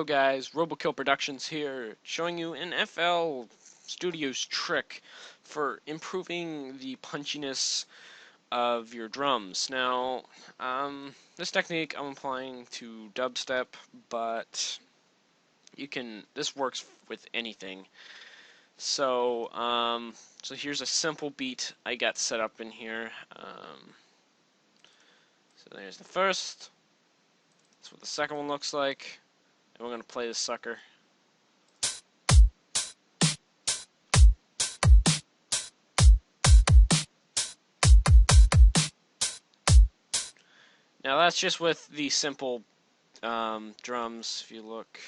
Hello guys, Robokill Productions here, showing you an FL Studios trick for improving the punchiness of your drums. Now, this technique I'm applying to dubstep, but this works with anything. So here's a simple beat I got set up in here. So there's the first. That's what the second one looks like. And we're going to play this sucker. Now that's just with the simple drums. If you look,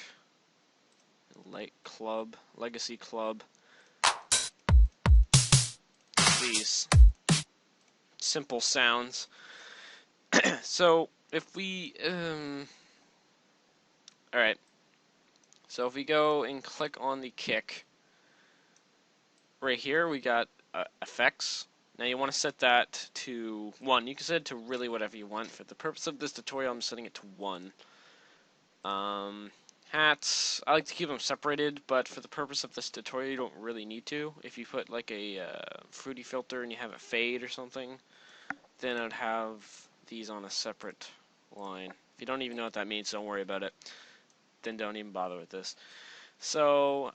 Legacy Club, these simple sounds. So if we, alright, so if we go and click on the kick, right here we got effects. Now you want to set that to 1. You can set it to really whatever you want. For the purpose of this tutorial, I'm setting it to 1. Hats, I like to keep them separated, but for the purpose of this tutorial, you don't really need to. If you put like a fruity filter and you have a fade or something, then I'd have these on a separate line. If you don't even know what that means, don't worry about it. Then don't even bother with this. So,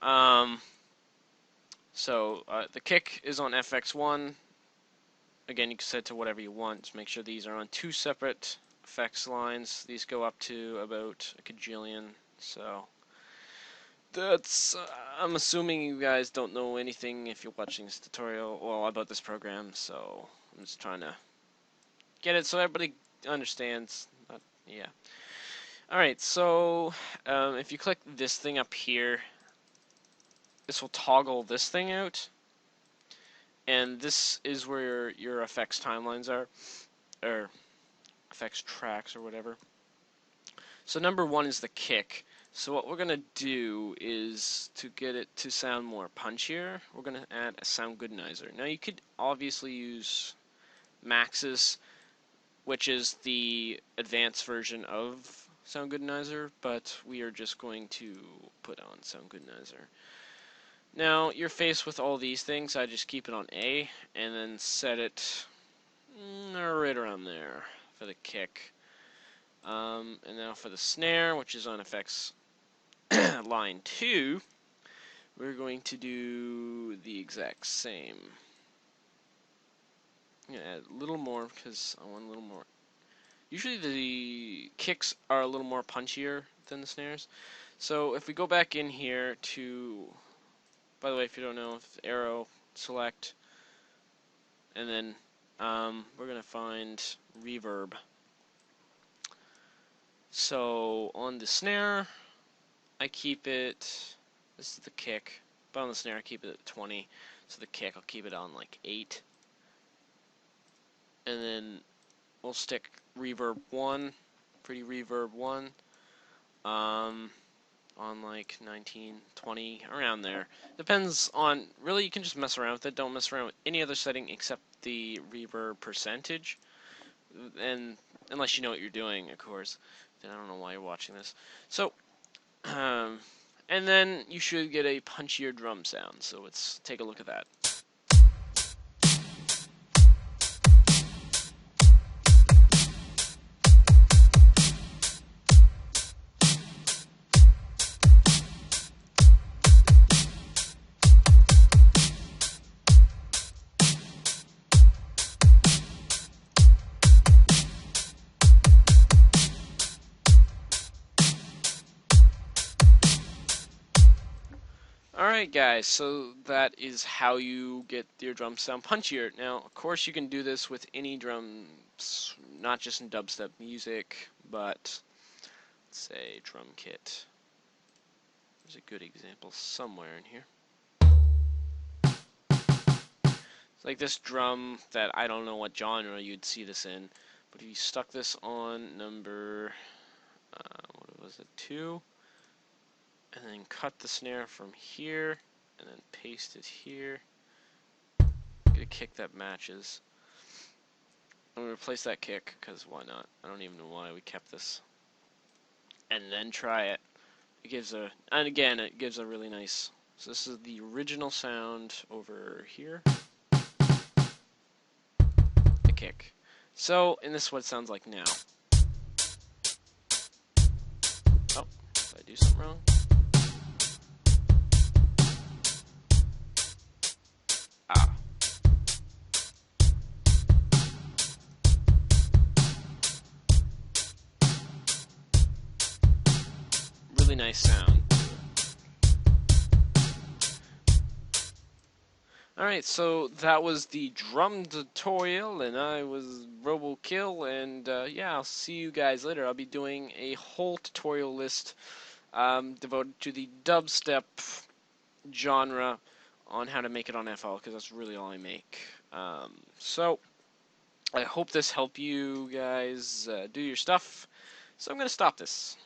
the kick is on FX1. Again, you can set it to whatever you want. Just make sure these are on 2 separate effects lines. These go up to about a kajillion. So that's, I'm assuming you guys don't know anything if you're watching this tutorial, well, about this program, so I'm just trying to get it so everybody understands. Yeah. Alright, so if you click this thing up here, this will toggle this thing out, and this is where your effects timelines are, or effects tracks or whatever. So number 1 is the kick. So what we're going to do is, to get it to sound more punchier, we're going to add a sound goodenizer. Now you could obviously use Maxis, which is the advanced version of sound goodenizer, but we are just going to put on sound goodenizer. Now you're faced with all these things. I just keep it on A and then set it right around there for the kick. And now for the snare, which is on effects line 2, we're going to do the exact same. I'm going to add a little more because I want a little more. Usually the kicks are a little more punchier than the snares. So if we go back in here to, by the way, if you don't know, arrow, select, and then we're going to find reverb. So on the snare, I keep it, this is the kick, but on the snare I keep it at 20, so the kick I'll keep it on like 8. And then we'll stick reverb 1, pretty reverb 1, on like 19, 20, around there. Depends on, really you can just mess around with it, don't mess around with any other setting except the reverb percentage, and unless you know what you're doing, of course, then I don't know why you're watching this. So, and then you should get a punchier drum sound, so let's take a look at that. Alright guys, so that is how you get your drums sound punchier. Now, of course you can do this with any drums, not just in dubstep music, but let's say drum kit. There's a good example somewhere in here. It's like this drum that I don't know what genre you'd see this in, but if you stuck this on number, what was it, 2? And then cut the snare from here, and then paste it here. Get a kick that matches. I'm going to replace that kick, because why not? I don't even know why we kept this. And then try it. it gives a, and again, it gives a really nice, so this is the original sound over here, the kick. So, and this is what it sounds like now. Oh, did I do something wrong? Ah. Really nice sound. Alright, so that was the drum tutorial, and I was Robokill, and yeah, I'll see you guys later. I'll be doing a whole tutorial list devoted to the dubstep genre on how to make it on FL, because that's really all I make. So, I hope this helped you guys do your stuff, so I'm going to stop this.